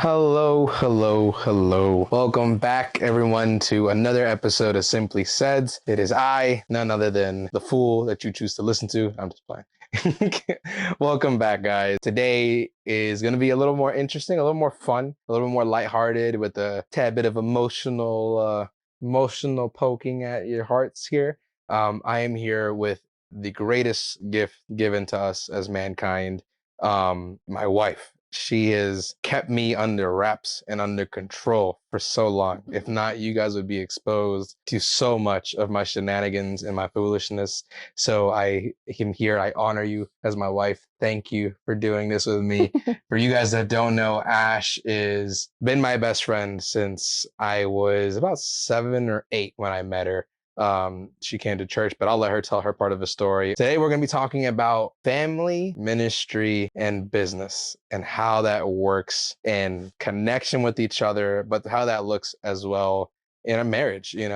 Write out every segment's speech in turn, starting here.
Hello, hello, hello. Welcome back, everyone, to another episode of Simply Said. It is I, none other than the fool that you choose to listen to. I'm just playing. Welcome back, guys. Today is going to be a little more interesting, a little more fun, a little more lighthearted with a tad bit of emotional poking at your hearts here. I am here with the greatest gift given to us as mankind, my wife. She has kept me under wraps and under control for so long. If not, you guys would be exposed to so much of my shenanigans and my foolishness. So I am here. I honor you as my wife. Thank you for doing this with me. For you guys that don't know, Ash is been my best friend since I was about 7 or 8 when I met her. She came to church, but I'll let her tell her part of the story. Today, we're going to be talking about family, ministry, and business and how that works in connection with each other, but how that looks as well in a marriage, and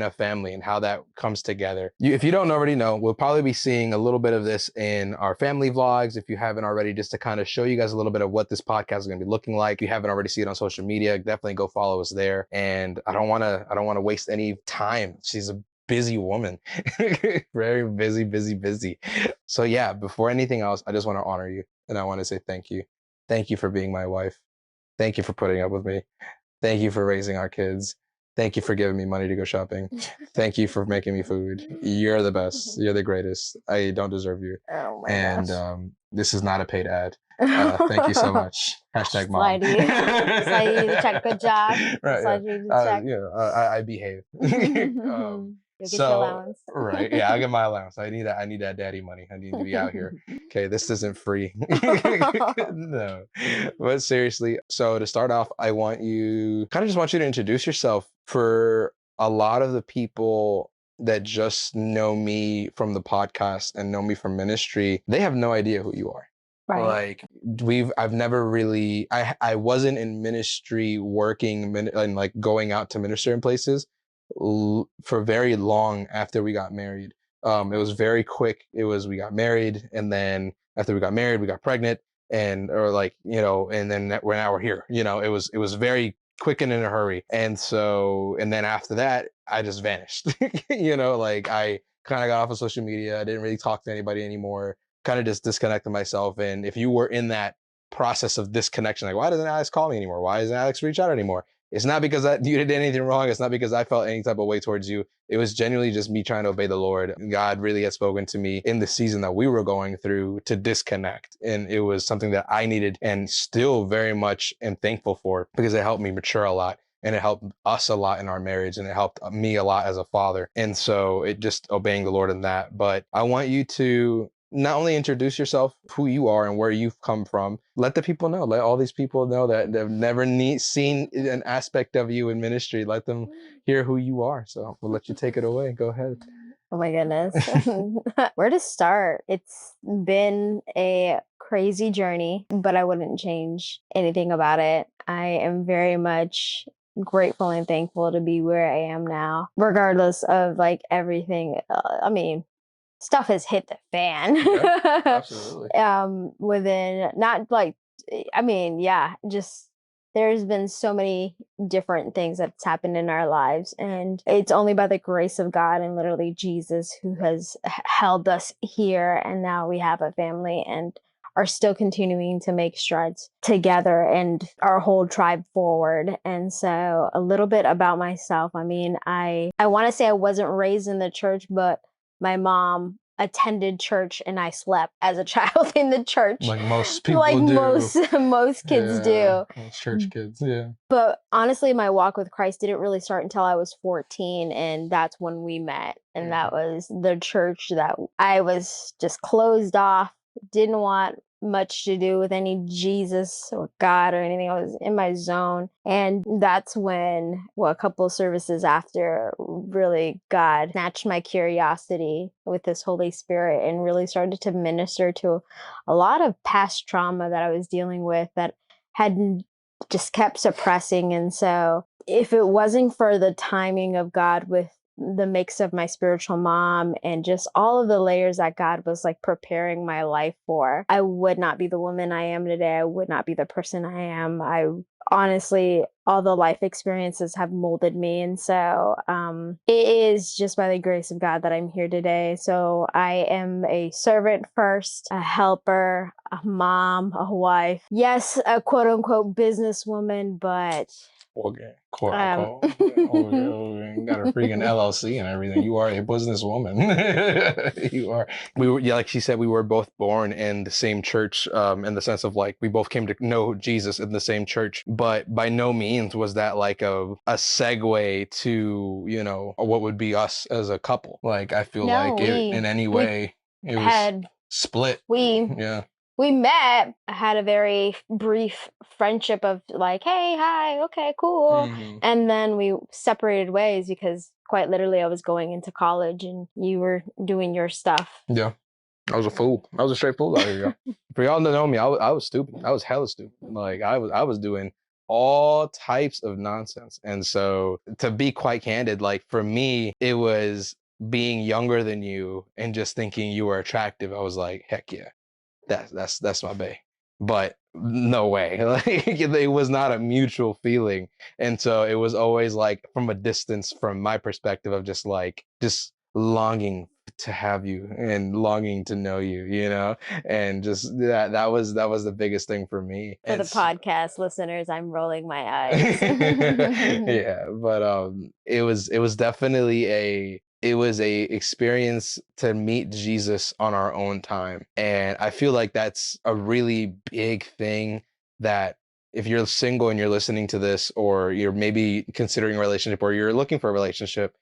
a family and how that comes together. If you don't already know, we'll probably be seeing a little bit of this in our family vlogs. If you haven't already, just to kind of show you guys a little bit of what this podcast is going to be looking like. If you haven't already seen it on social media, definitely go follow us there. And I don't want to waste any time. She's a busy woman, very busy. So yeah, before anything else, I just want to honor you. And I want to say thank you. Thank you for being my wife. Thank you for putting up with me. Thank you for raising our kids. Thank you for giving me money to go shopping. Thank you for making me food. You're the best. You're the greatest. I don't deserve you. Oh my And gosh. this is not a paid ad. Thank you so much. Hashtag mom. Slidey check. Good job. Right. Check. I behave. You'll get your allowance. Right. Yeah, I get my allowance. I need that daddy money. I need to be out here. Okay, this isn't free. No. But seriously, so to start off, I just want you to introduce yourself. For a lot of the people that just know me from the podcast and know me from ministry, they have no idea who you are. Right. Like I've never really, I wasn't in ministry working and like going out to minister in places for very long after we got married. It was very quick. We got married, and then after we got married, we got pregnant, and then now we're here. It was very quick and in a hurry. And then after that, I just vanished. Like I kind of got off of social media. I didn't really talk to anybody anymore. Kind of just disconnected myself. And if you were in that process of disconnection, like, why doesn't Alex call me anymore? Why doesn't Alex reach out anymore? It's not because you did anything wrong. It's not because I felt any type of way towards you. It was genuinely just me trying to obey the Lord. God really had spoken to me in the season that we were going through to disconnect. And it was something that I needed and still very much am thankful for, because it helped me mature a lot. And it helped us a lot in our marriage, and it helped me a lot as a father. And so it just obeying the Lord in that. But I want you to not only introduce yourself, who you are and where you've come from. Let the people know. Let all these people know that they've never seen an aspect of you in ministry. Let them hear who you are. So we'll let you take it away. Go ahead. Oh my goodness. Where to start? It's been a crazy journey, but I wouldn't change anything about it. I am very much grateful and thankful to be where I am now, regardless of like everything. Stuff has hit the fan. Yeah, absolutely. Within not like, just there's been so many different things that's happened in our lives, and it's only by the grace of God and literally Jesus who has held us here, and now we have a family and are still continuing to make strides together and our whole tribe forward. And so a little bit about myself. I want to say I wasn't raised in the church, but my mom attended church and I slept as a child in the church. Like most people like do. most kids do. Most church kids, yeah. But honestly, my walk with Christ didn't really start until I was 14, and that's when we met. And that was the church that I was just closed off, didn't want much to do with any Jesus or God or anything. I was in my zone. And that's when, a couple of services after, really God snatched my curiosity with His Holy Spirit and really started to minister to a lot of past trauma that I was dealing with that had just kept suppressing. And so if it wasn't for the timing of God with the mix of my spiritual mom and just all of the layers that God was like preparing my life for, I would not be the woman I am today. I would not be the person I am. I honestly, all the life experiences have molded me. And so it is just by the grace of God that I'm here today. So I am a servant first, a helper, a mom, a wife. Yes, a quote unquote businesswoman, but Okay, quote um, unquote. Okay, got a freaking LLC and everything. You are a businesswoman. You are. We were, yeah, like she said, we were both born in the same church, in the sense of like we both came to know Jesus in the same church, but by no means was that like a segue to, you know, what would be us as a couple. Like I feel no, like it in any we way it was had split. we Yeah. we met, had a very brief friendship of like, hey, hi, okay, cool. Mhm. And then we separated ways because quite literally I was going into college and you were doing your stuff. Yeah. I was a fool. I was a straight fool out here, y'all. For y'all to know me, I was stupid. I was hella stupid. Like I was doing all types of nonsense. And so to be quite candid, like for me, it was being younger than you and just thinking you were attractive. I was like, heck yeah, that's my bae. But no way. Like it was not a mutual feeling. And so it was always like from a distance from my perspective of just longing to have you and longing to know you, you know? And just that was the biggest thing for me. For the And podcast listeners, I'm rolling my eyes. yeah, but it was definitely a experience to meet Jesus on our own time. And I feel like that's a really big thing that if you're single and you're listening to this, or you're maybe considering a relationship or you're looking for a relationship,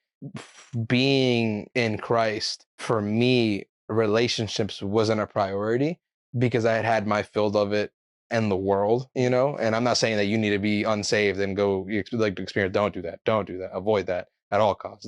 being in Christ, for me, relationships wasn't a priority because I had had my fill of it and the world, you know. And I'm not saying that you need to be unsaved and go like to experience. Don't do that. Don't do that. Avoid that at all costs.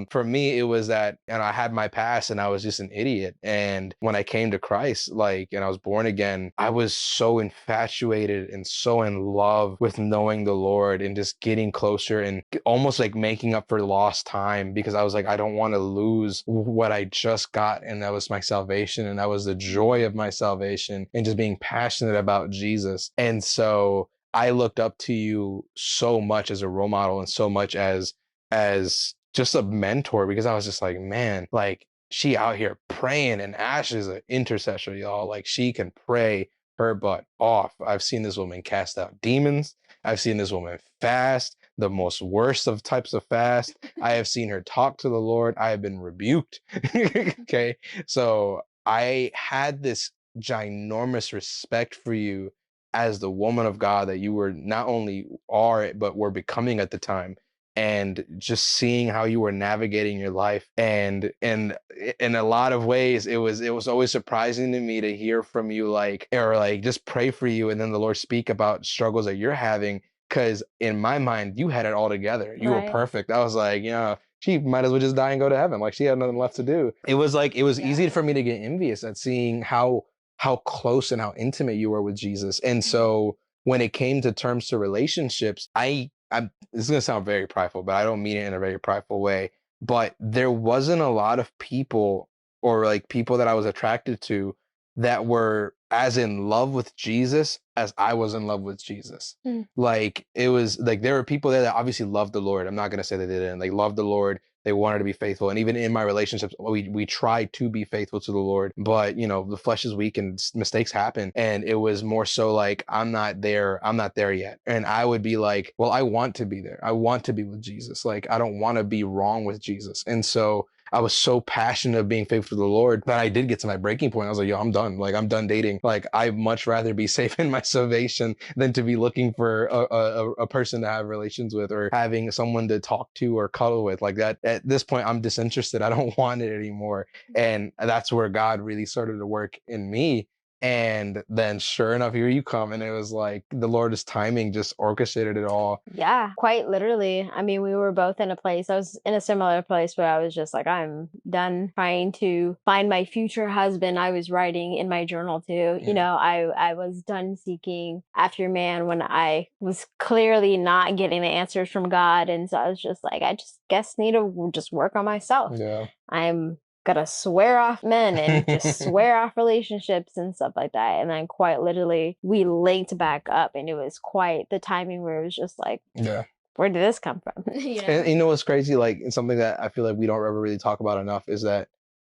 For me, it was that, and I had my past, and I was just an idiot. And when I came to Christ, like, and I was born again, I was so infatuated and so in love with knowing the Lord and just getting closer and almost like making up for lost time, because I was like, I don't want to lose what I just got, and that was my salvation, and that was the joy of my salvation, and just being passionate about Jesus. And so I looked up to you so much as a role model and so much as just a mentor, because I was just like, man, like she out here praying, and Ash is an intercessor, y'all. Like she can pray her butt off. I've seen this woman cast out demons. I've seen this woman fast, the most worst of types of fast. I have seen her talk to the Lord. I have been rebuked. Okay. So I had this ginormous respect for you as the woman of God that you were not only are, but were becoming at the time. And just seeing how you were navigating your life, and in a lot of ways, it was always surprising to me to hear from you, like, or like just pray for you, and then the Lord speak about struggles that you're having. Because in my mind, you had it all together. You were Right. perfect. I was like, you know, she might as well just die and go to heaven. Like she had nothing left to do. It was like it was easy for me to get envious at seeing how close and how intimate you were with Jesus. And so when it came to terms to relationships, this is gonna sound very prideful, but I don't mean it in a very prideful way. But there wasn't a lot of people, or like people that I was attracted to, that were as in love with Jesus as I was in love with Jesus. Mm. Like it was like there were people there that obviously loved the Lord. I'm not gonna say they didn't. They loved the Lord. They wanted to be faithful. And even in my relationships, we tried to be faithful to the Lord. But you know, the flesh is weak and mistakes happen. And it was more so like, I'm not there yet. And I would be like, well, I want to be there. I want to be with Jesus. Like, I don't want to be wrong with Jesus. And so I was so passionate of being faithful to the Lord that I did get to my breaking point. I was like, yo, I'm done. Like, I'm done dating. Like, I'd much rather be safe in my salvation than to be looking for a person to have relations with, or having someone to talk to or cuddle with. Like that, at this point, I'm disinterested. I don't want it anymore. And that's where God really started to work in me. And then sure enough, here you come. And it was like the Lord's timing just orchestrated it all. Yeah, quite literally. I mean, we were both in a place. I was in a similar place where I was just like, I'm done trying to find my future husband. I was writing in my journal too. You know, I was done seeking after a man when I was clearly not getting the answers from God. And so I was just like, I just guess need to just work on myself. Yeah. I'm gonna swear off men and just swear off relationships and stuff like that. And then quite literally we linked back up, and it was quite the timing where it was just like, Yeah. where did this come from? And you know what's crazy? Like, it's something that I feel like we don't ever really talk about enough is that,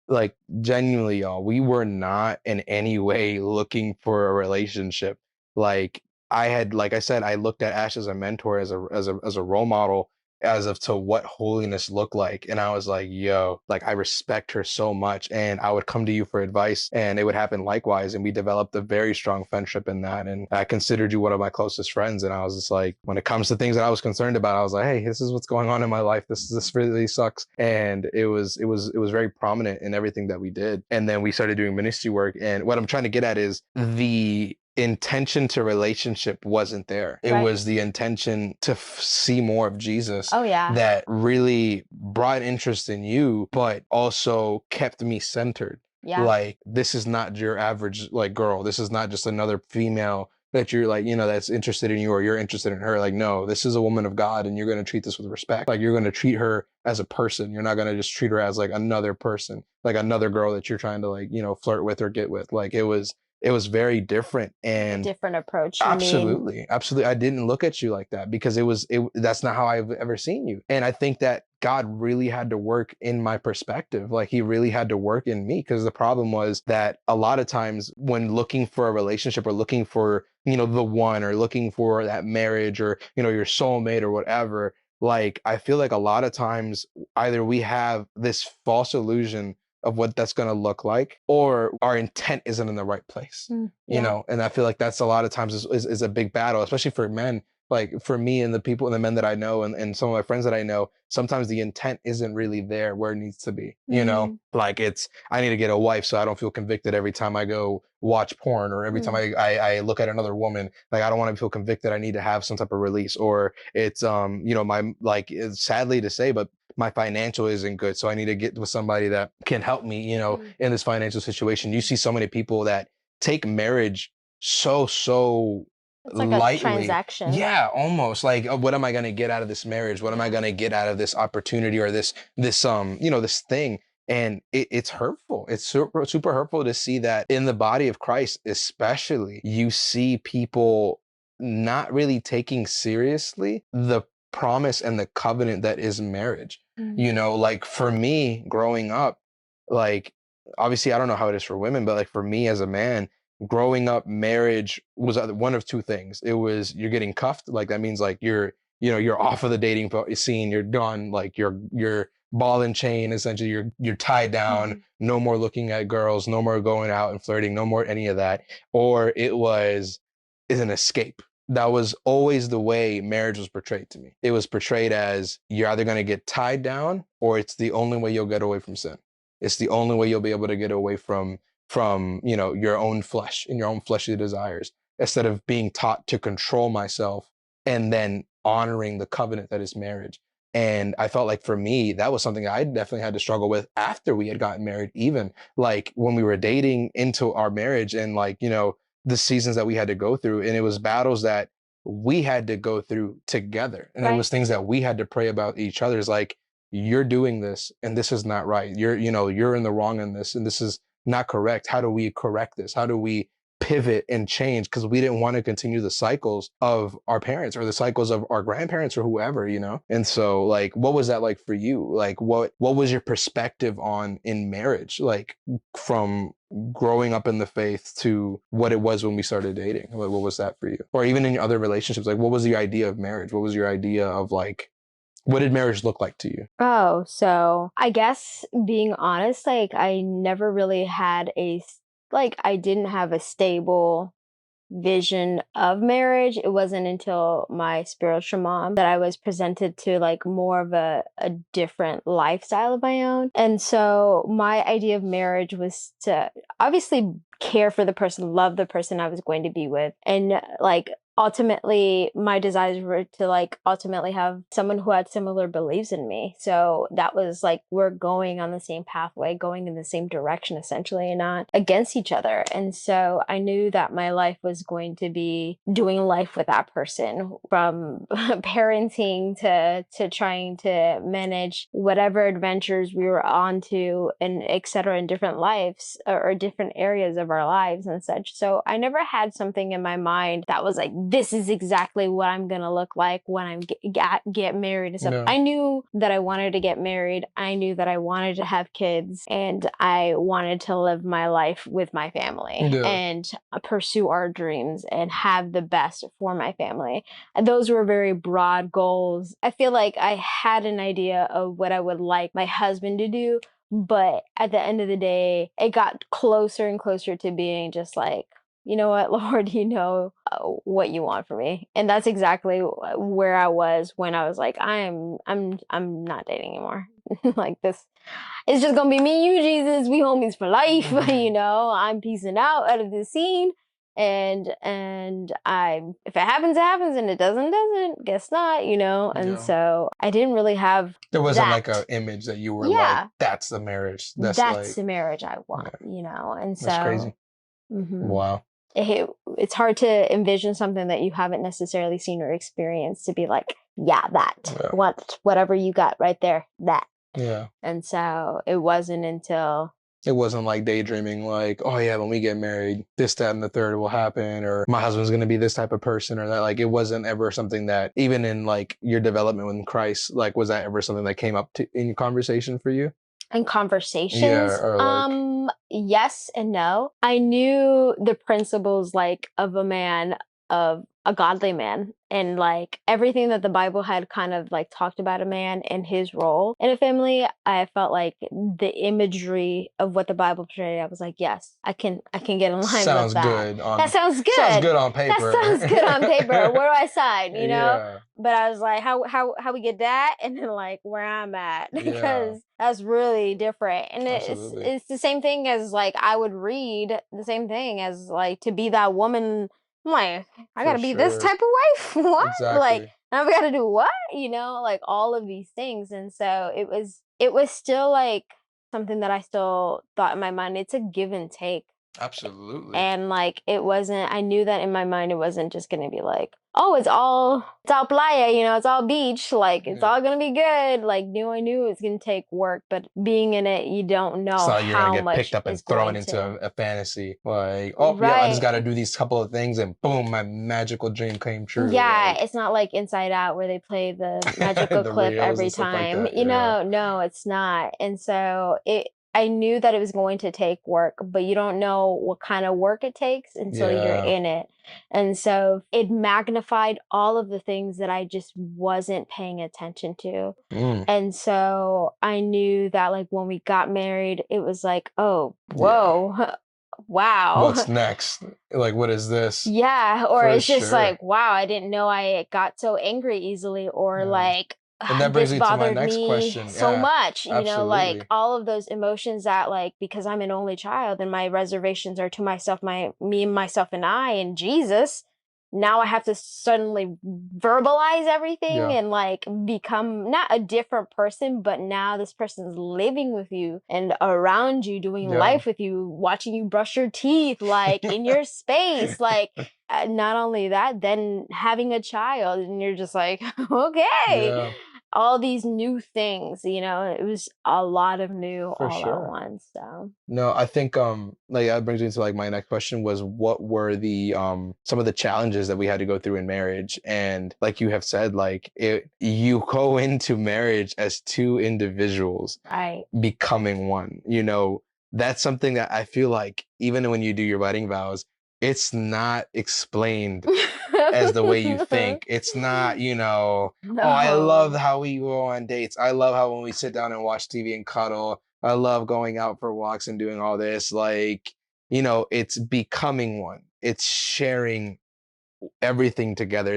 like, genuinely, y'all, we were not in any way looking for a relationship. Like, like I said, I looked at Ash as a mentor, as a role model, as of to what holiness looked like. And I was like, yo, like, I respect her so much. And I would come to you for advice, and it would happen likewise. And we developed a very strong friendship in that. And I considered you one of my closest friends. And I was just like, when it comes to things that I was concerned about, I was like, hey, this is what's going on in my life. This really sucks. And it was very prominent in everything that we did. And then we started doing ministry work. And what I'm trying to get at is the intention to relationship wasn't there. It Right. was the intention to see more of Jesus Oh yeah. that really brought interest in you, but also kept me centered. Yeah. Like, this is not your average, like, girl. This is not just another female that you're like, that's interested in you, or you're interested in her. Like, no, this is a woman of God, and you're going to treat this with respect. Like, you're going to treat her as a person. You're not going to just treat her as like another person, like another girl that you're trying to, like, flirt with or get with. Like, it was very different. And different approach. You mean? absolutely. I didn't look at you like that, because that's not how I've ever seen you. And I think that God really had to work in my perspective. Like, he really had to work in me, because the problem was that a lot of times when looking for a relationship, or looking for, the one, or looking for that marriage, or, your soulmate or whatever, like, I feel like a lot of times either we have this false illusion of what that's going to look like, or our intent isn't in the right place, Yeah. and I feel like that's a lot of times is a big battle, especially for men. Like, for me and the people and the men that I know, and some of my friends that I know, sometimes the intent isn't really there where it needs to be, like, I need to get a wife so I don't feel convicted every time I go watch porn, or every time I look at another woman. Like, I don't want to feel convicted. I need to have some type of release. Or it's my, like, it's sadly to say, but my financial isn't good, so I need to get with somebody that can help me, in this financial situation. You see so many people that take marriage so It's like lightly. a transaction. Yeah, almost like, what am I going to get out of this marriage? What am I going to get out of this opportunity, or this this thing? And it's hurtful. It's super hurtful to see that in the body of Christ, especially, you see people not really taking seriously the promise and the covenant that is marriage. Like, for me growing up, like, obviously I don't know how it is for women, but like, for me as a man growing up, marriage was one of two things. It was, you're getting cuffed. Like, that means, like, you're off of the dating scene. You're done. Like, you're ball and chain. Essentially, you're tied down. No more looking at girls. No more going out and flirting. No more any of that. Or it is an escape. That was always the way marriage was portrayed to me. It was portrayed as, you're either going to get tied down, or it's the only way you'll get away from sin. It's the only way you'll be able to get away from your own flesh and your own fleshly desires, instead of being taught to control myself and then honoring the covenant that is marriage. And I felt like, for me, that was something I definitely had to struggle with after we had gotten married, even like when we were dating into our marriage, and like, the seasons that we had to go through. And it was battles that we had to go through together. And it was things that we had to pray about each other. It's like, you're doing this and this is not right. You're in the wrong in this, and this is not correct. How do we correct this? How do we pivot and change? Because we didn't want to continue the cycles of our parents, or the cycles of our grandparents, or whoever, And so, like, what was that like for you? Like, what was your perspective on in marriage? Like, from growing up in the faith to what it was when we started dating? Like, what was that for you? Or even in your other relationships, like, what was the idea of marriage? What was your idea of, like, what did marriage look like to you? Oh, so I guess, being honest, like, I never really had I didn't have a stable vision of marriage. It wasn't until my spiritual mom that I was presented to, like, more of a different lifestyle of my own. And so my idea of marriage was to obviously care for the person, love the person I was going to be with, and like, ultimately my desires were to like ultimately have someone who had similar beliefs in me. So that was like we're going on the same pathway, going in the same direction essentially, and not against each other. And so I knew that my life was going to be doing life with that person, from parenting to trying to manage whatever adventures we were on to, and etc., in different lives or different areas of our lives and such. So I never had something in my mind that was like, this is exactly what I'm gonna look like when I get married and stuff. Yeah. I knew that I wanted to get married. I knew that I wanted to have kids, and I wanted to live my life with my family Yeah. and pursue our dreams and have the best for my family. And those were very broad goals. I feel like I had an idea of what I would like my husband to do, but at the end of the day, it got closer and closer to being just like, you know what, Lord, you know what you want for me. And that's exactly where I was when I was like, I'm not dating anymore. Like, this, it's just gonna be me and you, Jesus. We homies for life. You know, I'm peacing out of this scene. And I, if it happens, it happens, and it doesn't, guess not, you know. And Yeah. so I didn't really have There wasn't that. like an image that you were Yeah. like, that's the marriage. That's That's like, the marriage I want, yeah, you know. And that's so crazy. Wow. it's hard to envision something that you haven't necessarily seen or experienced to be like, yeah, that, Yeah. whatever you got right there, that. Yeah. And so it wasn't until It wasn't like daydreaming, like, oh yeah, when we get married, this, that, and the third will happen, or my husband's gonna be this type of person, or that. Like, it wasn't ever something that, even in like your development with Christ, like, was that ever something that came up to in conversation for you? in conversations, Yeah, or like, yes and no. I knew the principles like of a godly man, and like everything that the Bible had kind of like talked about a man and his role in a family. I felt like the imagery of what the Bible portrayed, I was like, yes, I can get in line sounds with that. good on That sounds good. sounds good on That paper. sounds good on paper. Where do I sign, you know? Yeah, But I was like, how we get that, and then like where I'm at, yeah, because that's really different. And absolutely. it's the same thing as like I would read the same thing as like to be that woman. I'm like, I For gotta be this sure. type of wife. What? Like, Exactly. now we gotta do what? You know, like all of these things. And so it was still like something that I still thought in my mind. It's a give and take. Absolutely. And like it wasn't, I knew that in my mind it wasn't just gonna be like, oh, it's all playa, you know, it's all beach, like it's Yeah. all gonna be good. Like I knew it was gonna take work, but being in it, you don't know So you're gonna how get picked much up and is thrown going into to. a fantasy. Like, oh yeah, I just Right. gotta do these couple of things and boom, my magical dream came true. Yeah, Like it's not like Inside Out where they play the magical the clip reels every and stuff like time. that. You Yeah. know, no, it's not. And so I knew that it was going to take work, but you don't know what kind of work it takes until you're Yeah. in it. And so it magnified all of the things that I just wasn't paying attention to. Mm. And so I knew that like when we got married, it was like, oh, Yeah. whoa, wow. What's next? Like, what is this? Yeah, or For it's just sure. like, wow, I didn't know I got so angry easily, or Yeah. like, And that brings this me to my bothered next me question. so Yeah, much, you know, like absolutely. all of those emotions that like, because I'm an only child and my reservations are to myself, me and myself and I and Jesus. Now I have to suddenly verbalize everything Yeah. and like become not a different person, but now this person's living with you and around you, doing Yeah. life with you, watching you brush your teeth, like in your space, like not only that, then having a child, and you're just like, okay, Yeah, all these new things, you know, it was a lot of new for all at sure. once. So No, I think like that brings me to like my next question was what were the some of the challenges that we had to go through in marriage? And like you have said, like you go into marriage as two individuals right. becoming one. You know, that's something that I feel like even when you do your wedding vows, it's not explained as the way you think. It's not, you know, oh, I love No. how we go on dates. I love how when we sit down and watch TV and cuddle. I love going out for walks and doing all this. Like, you know, it's becoming one. It's sharing everything together.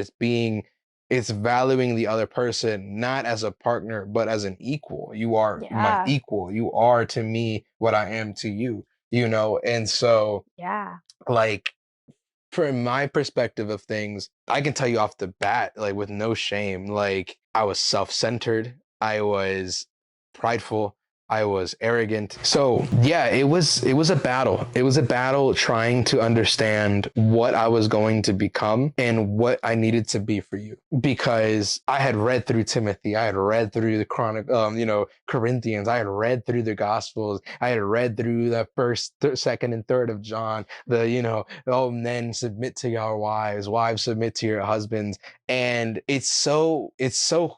It's valuing the other person, not as a partner, but as an equal. You are my Yeah. equal. You are to me what I am to you, you know? And so, Yeah. like, from my perspective of things, I can tell you off the bat, like with no shame, like I was self-centered, I was prideful, I was arrogant. So yeah, it was a battle. It was a battle trying to understand what I was going to become and what I needed to be for you. Because I had read through Timothy, I had read through the Corinthians, I had read through the Gospels, I had read through the first, second, and third of John. Oh, men submit to your wives, wives submit to your husbands. And it's so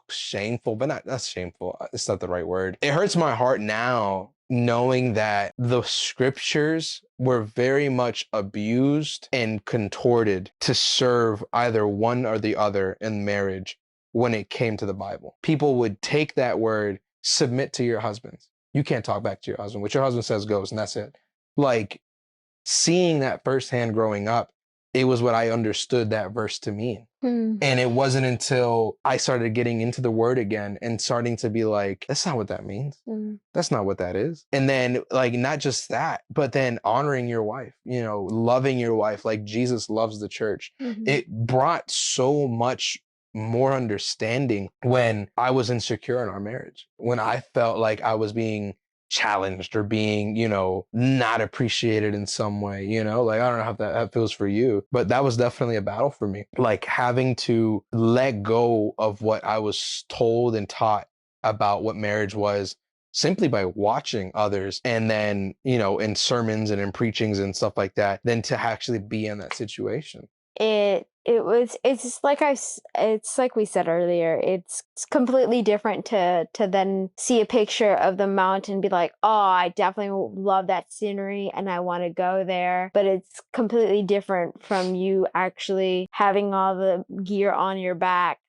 shameful, but not shameful. It's not the right word. It hurts my heart now knowing that the scriptures were very much abused and contorted to serve either one or the other in marriage when it came to the Bible. People would take that word, submit to your husbands. You can't talk back to your husband. What your husband says goes, and that's it. Like, seeing that firsthand growing up, it was what I understood that verse to mean. And it wasn't until I started getting into the word again and starting to be like, that's not what that means. That's not what that is. And then, like, not just that, but then honoring your wife, loving your wife like Jesus loves the church. It brought so much more understanding when I was insecure in our marriage, when I felt like I was being challenged or being, not appreciated in some way, like, I don't know how that feels for you, but that was definitely a battle for me. Like, having to let go of what I was told and taught about what marriage was simply by watching others, and then, in sermons and in preachings and stuff like that, than to actually be in that situation. It's like we said earlier, it's completely different to then see a picture of the mountain and be like, oh, I definitely love that scenery and I want to go there. But it's completely different from you actually having all the gear on your back,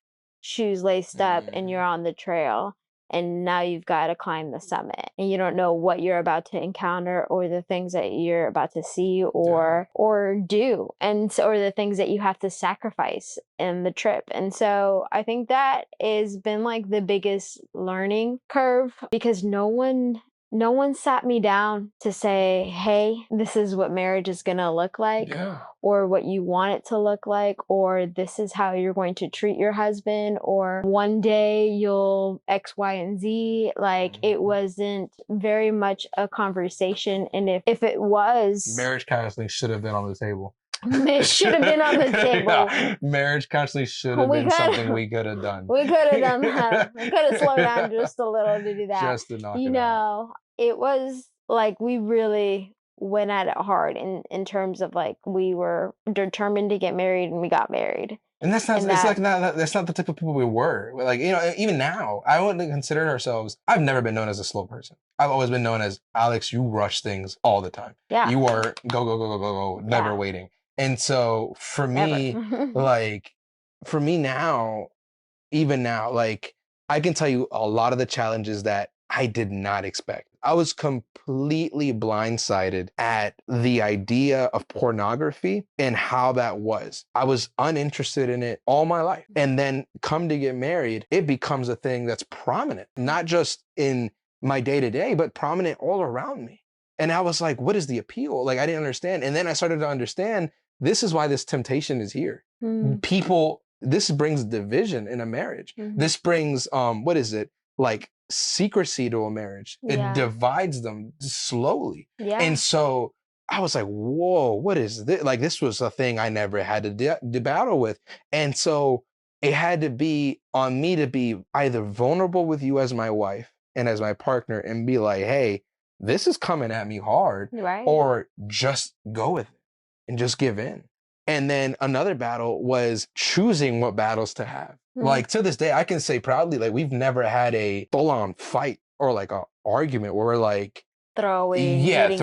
shoes laced up, and you're on the trail. And now you've got to climb the summit, and you don't know what you're about to encounter or the things that you're about to see or do, and so, or the things that you have to sacrifice in the trip. And so I think that has been like the biggest learning curve, because no one sat me down to say, hey, this is what marriage is going to look like, or what you want it to look like, or this is how you're going to treat your husband, or one day you'll X, Y, and Z. Like, it wasn't very much a conversation. And if it was, Marriage counseling should have been on the table. It should have been on the table. Yeah, marriage counseling should have been something we could have done. We could have done that. We could have slowed down just a little to do that. Just to knock it out. It was like we really went at it hard in terms of, like, we were determined to get married, and we got married. And that's not, that's not the type of people we were. Like, even now, I wouldn't consider ourselves, I've never been known as a slow person. I've always been known as, Alex, you rush things all the time. Yeah. You are go, go, go, go, go, go, never waiting. And so for me, for me now, even now, like, I can tell you a lot of the challenges that I did not expect. I was completely blindsided at the idea of pornography and how that was. I was uninterested in it all my life. And then come to get married, it becomes a thing that's prominent, not just in my day-to-day, but prominent all around me. And I was like, what is the appeal? Like, I didn't understand. And then I started to understand, this is why this temptation is here. This brings division in a marriage. This brings, like, secrecy to a marriage. It divides them slowly. And so I was like, whoa, what is this? Like, this was a thing I never had to battle with. And so it had to be on me to be either vulnerable with you as my wife and as my partner and be like, hey, this is coming at me hard, or just go with it and just give in. And then another battle was choosing what battles to have. Like, to this day, I can say proudly, like, we've never had a full-on fight or like a argument where we're like throwing, yelling,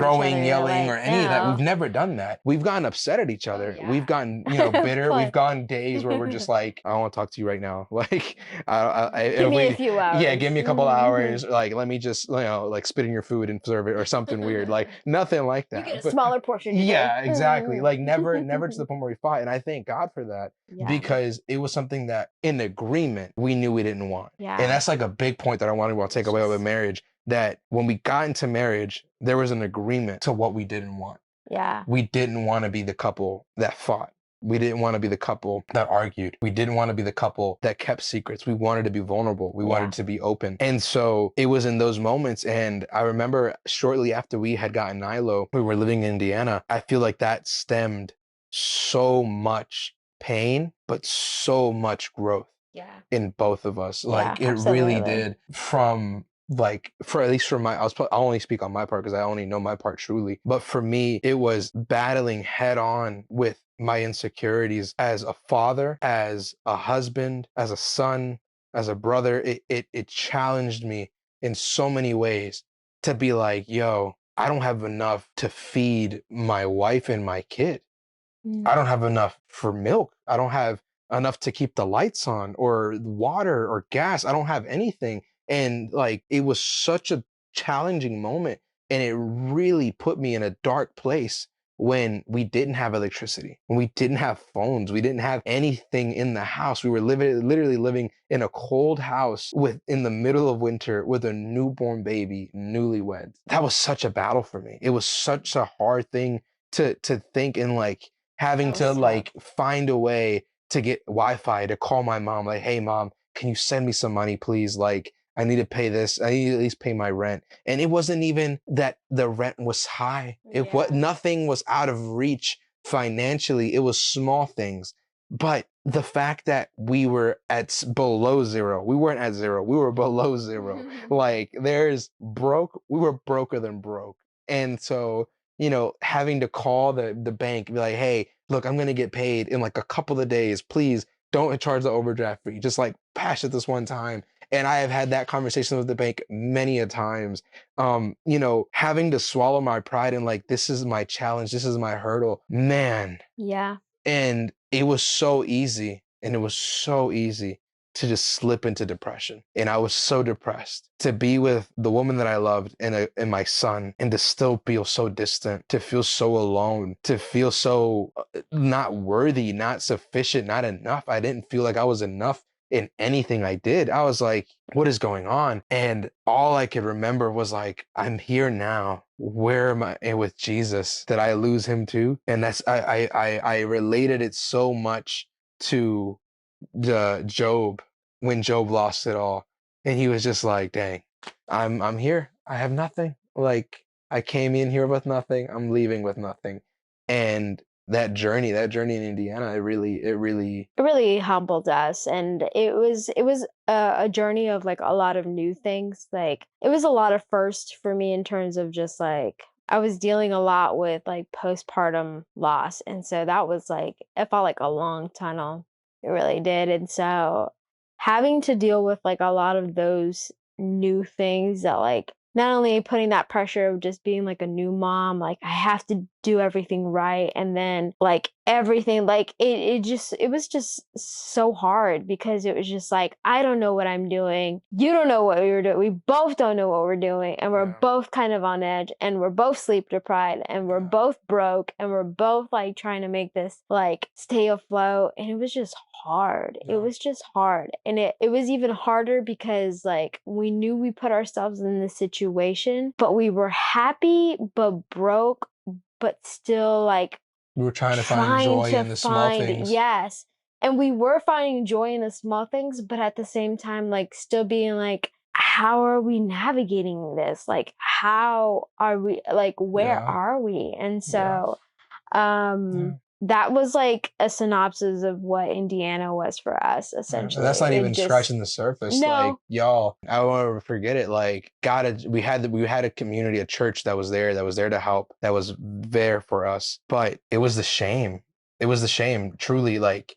or any of that. We've never done that. We've gotten upset at each other. We've gotten, bitter. We've gone days where we're just like, I don't want to talk to you right now. Like, give me a few hours. Yeah, give me a couple hours. Like, let me just, like, spit in your food and serve it or something weird. Like, nothing like that. You get a smaller portion. Yeah, exactly. Like, never to the point where we fought. And I thank God for that, because it was something that in agreement we knew we didn't want. And that's like a big point that I wanted to take away with marriage. That when we got into marriage, there was an agreement to what we didn't want. Yeah. We didn't want to be the couple that fought. We didn't want to be the couple that argued. We didn't want to be the couple that kept secrets. We wanted to be vulnerable. We wanted to be open. And so it was in those moments. And I remember shortly after we had gotten Nilo, we were living in Indiana. I feel like that stemmed so much pain, but so much growth in both of us. Like it really absolutely. did from like for at least for my I'll only speak on my part because I only know my part truly. But for me, it was battling head on with my insecurities as a father, as a husband, as a son, as a brother. It challenged me in so many ways to be like, yo, I don't have enough to feed my wife and my kid. I don't have enough for milk. I don't have enough to keep the lights on or water or gas. I don't have anything. And like, it was such a challenging moment. And it really put me in a dark place when we didn't have electricity, when we didn't have phones, we didn't have anything in the house. We were literally living in a cold house in the middle of winter with a newborn baby, newlyweds. That was such a battle for me. It was such a hard thing to think, and like having to like find a way to get Wi-Fi to call my mom, like, hey mom, can you send me some money, please? Like, I need to pay this. I need to at least pay my rent. And it wasn't even that the rent was high. Nothing was out of reach financially. It was small things. But the fact that we were at below zero, we weren't at zero, we were below zero. Like we were broker than broke. And so, having to call the bank and be like, hey, look, I'm going to get paid in like a couple of days. Please don't charge the overdraft fee. Just like pass it this one time. And I have had that conversation with the bank many a times. Having to swallow my pride and like, this is my challenge. This is my hurdle, man. Yeah. And it was so easy. And it was so easy to just slip into depression. And I was so depressed to be with the woman that I loved and my son, and to still feel so distant, to feel so alone, to feel so not worthy, not sufficient, not enough. I didn't feel like I was enough in anything I did. I was like, what is going on? And all I could remember was like, I'm here now. Where am I with Jesus? Did I lose him too? And I related it so much to Job, when Job lost it all, and he was just like, dang, I'm here. I have nothing. Like, I came in here with nothing. I'm leaving with nothing. And that journey in Indiana, it really humbled us, and it was a journey of like a lot of new things. Like, it was a lot of first for me in terms of just like I was dealing a lot with like postpartum loss, and so that was like, it felt like a long tunnel. It really did. And so having to deal with like a lot of those new things that like not only putting that pressure of just being like a new mom, like I have to do everything right. And then like everything, like it was just so hard because it was just like, I don't know what I'm doing. You don't know what we were doing. We both don't know what we're doing. And we're both kind of on edge, and we're both sleep deprived, and we're both broke, and we're both like trying to make this like stay afloat. And it was just hard. It was just hard. And it was even harder because like we knew we put ourselves in this situation, but we were happy but broke, but still like we were trying to find joy in the small things. Yes. And we were finding joy in the small things, but at the same time, like still being like, how are we navigating this? Like, how are we, like, where are we? And so, that was like a synopsis of what Indiana was for us, essentially. That's not even scratching the surface. No. Like, y'all, I won't ever forget it. Like, we had a community, a church that was there to help, that was there for us. But it was the shame. It was the shame, truly. Like,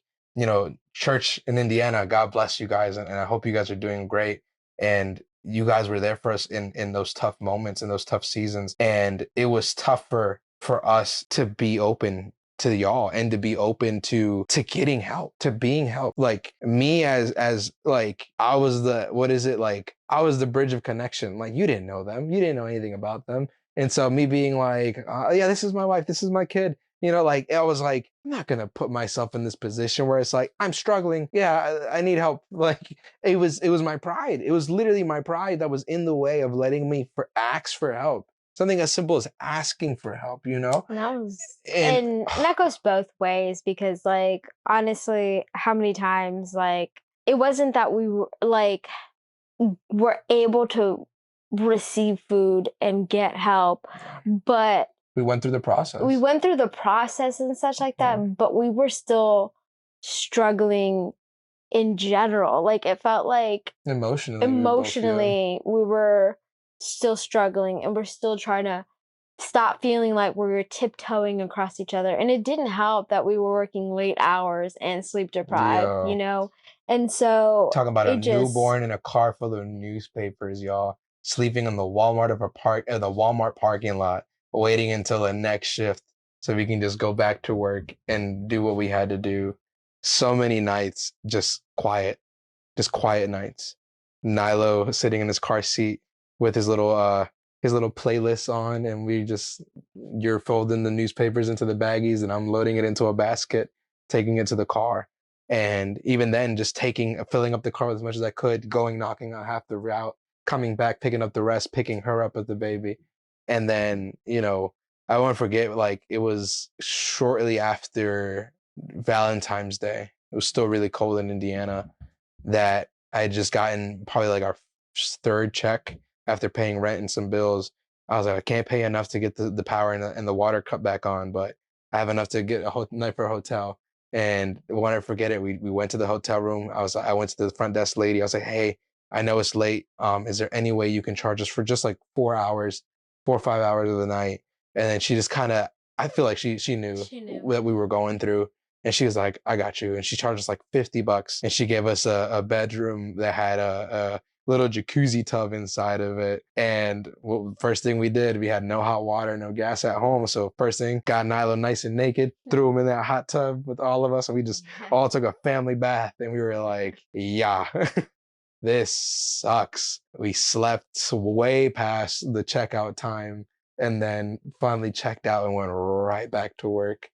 church in Indiana, God bless you guys, and I hope you guys are doing great. And you guys were there for us in those tough moments, in those tough seasons. And it was tougher for us to be open to y'all and to be open to getting help, to being helped. Like me as like, I was I was the bridge of connection. Like, you didn't know them. You didn't know anything about them. And so me being like, yeah, this is my wife. This is my kid. Like, I was like, I'm not going to put myself in this position where it's like, I'm struggling. Yeah, I need help. Like, it was my pride. It was literally my pride that was in the way of letting me ask for help. something as simple as asking for help, you know? And that was, And and that goes both ways because, like, honestly, how many times, like, it wasn't that we were like were able to receive food and get help, but we went through the process. we went through the process and such like that, Yeah. but we were still struggling in general. Like, it felt like Emotionally, we were still struggling, and we're still trying to stop feeling like we were tiptoeing across each other. And it didn't help that we were working late hours and sleep deprived, Yo, and so talking about a it just, newborn in a car full of newspapers, y'all, sleeping in the the Walmart parking lot, waiting until the next shift so we can just go back to work and do what we had to do. So many nights, just quiet nights. Nilo sitting in his car seat with his little playlist on, and you're folding the newspapers into the baggies, and I'm loading it into a basket, taking it to the car. And even then, just filling up the car as much as I could, going, knocking out half the route, coming back, picking up the rest, picking her up with the baby. And then, I won't forget, like, it was shortly after Valentine's Day. It was still really cold in Indiana, that I had just gotten probably like our third check after paying rent and some bills. I was like, I can't pay enough to get the power and the water cut back on, but I have enough to get a whole night for a hotel. And when I forget it, we went to the hotel room. I went to the front desk lady. I was like, hey, I know it's late. Is there any way you can charge us for just like 4 hours, 4 or 5 hours of the night? And then she just kind of, I feel like she knew that we were going through. And she was like, I got you. And she charged us like $50. And she gave us a bedroom that had a little jacuzzi tub inside of it. And first thing we did, we had no hot water, no gas at home. So first thing, got Nilo nice and naked, threw him in that hot tub with all of us. And we just all took a family bath. And we were like, yeah, this sucks. We slept way past the checkout time and then finally checked out and went right back to work.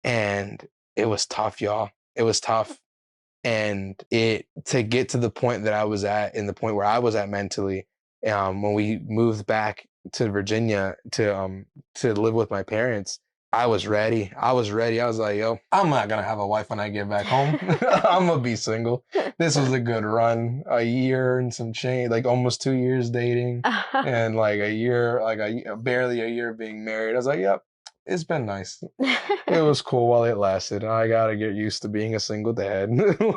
And it was tough, y'all. It was tough. And to get to the point that I was at, and the point where I was at mentally, when we moved back to Virginia to live with my parents, I was ready. I was ready. I was like, yo, I'm not gonna have a wife when I get back home. I'm gonna be single. This was a good run. A year and some change, like almost 2 years dating, and like barely a year being married. I was like, yep, it's been nice. It was cool while it lasted. I gotta get used to being a single dad.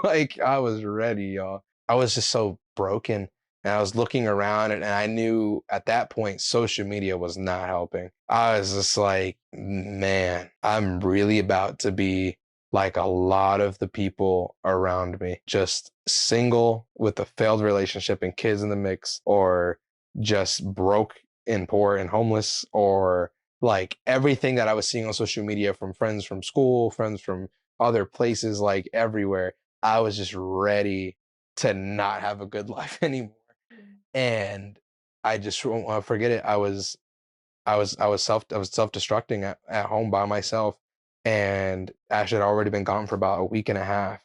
Like, I was ready, y'all. I was just so broken. And I was looking around, and I knew at that point social media was not helping. I was just like, man, I'm really about to be like a lot of the people around me, just single with a failed relationship and kids in the mix, or just broke and poor and homeless, or like everything that I was seeing on social media from friends from school, friends from other places, like everywhere. I was just ready to not have a good life anymore. And I just won't forget it. I was self-destructing at home by myself. And Ash had already been gone for about a week and a half.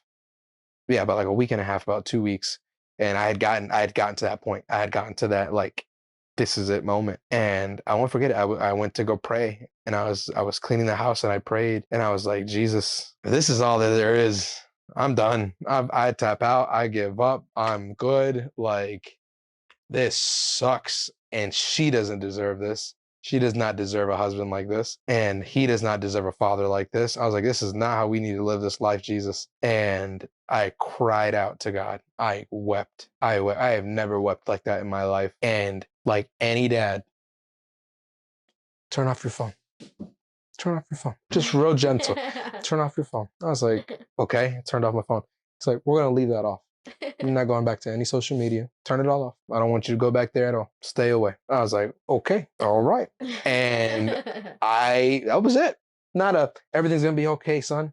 Yeah, about like a week and a half, about 2 weeks. And I had gotten to that point. I had gotten to that, like, this is it moment. And I won't forget it. I went to go pray, and I was cleaning the house, and I prayed, and I was like, Jesus, if this is all that there is, I'm done. I tap out. I give up. I'm good. Like, this sucks. And she doesn't deserve this. She does not deserve a husband like this. And he does not deserve a father like this. I was like, this is not how we need to live this life, Jesus. And I cried out to God. I wept. I have never wept like that in my life. And like any dad, turn off your phone. Turn off your phone. Just real gentle. Turn off your phone. I was like, okay, I turned off my phone. It's like, we're going to leave that off. I'm not going back to any social media. Turn it all off. I don't want you to go back there at all. Stay away. I was like, okay, all right. And that was it. Everything's going to be okay, son.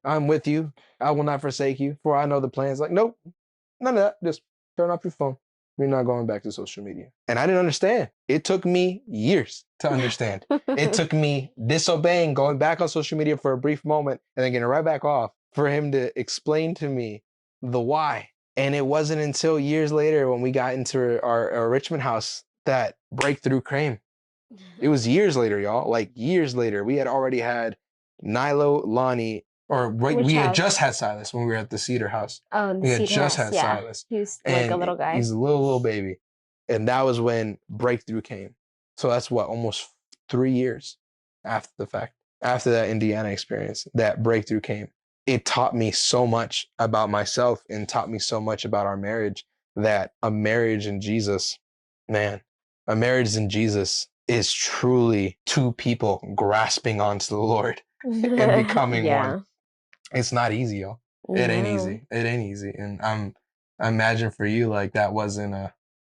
I'm with you. I will not forsake you, for I know the plans. Like, nope, none of that. Just turn off your phone. You're not going back to social media. And I didn't understand. It took me years to understand. It took me disobeying, going back on social media for a brief moment, and then getting right back off, for him to explain to me the why. And it wasn't until years later, when we got into our Richmond house, that breakthrough came. It was years later, y'all. Like years later, we had already had Nilo, Lonnie, or we had just had Silas when we were at the Cedar House. Oh, we had just had Silas. He was like a little guy. He's a little baby. And that was when breakthrough came. So that's what, almost 3 years after the fact. After that Indiana experience, that breakthrough came. It taught me so much about myself and taught me so much about our marriage, that a marriage in Jesus, man, a marriage in Jesus is truly two people grasping onto the Lord and becoming one. It's not easy, y'all. It ain't easy. It ain't easy. And I imagine for you, like, that wasn't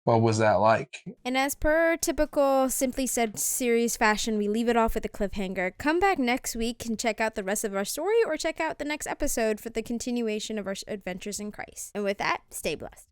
what was that like? And as per typical Simply Said series fashion, we leave it off with a cliffhanger. Come back next week and check out the rest of our story, or check out the next episode for the continuation of our adventures in Christ. And with that, stay blessed.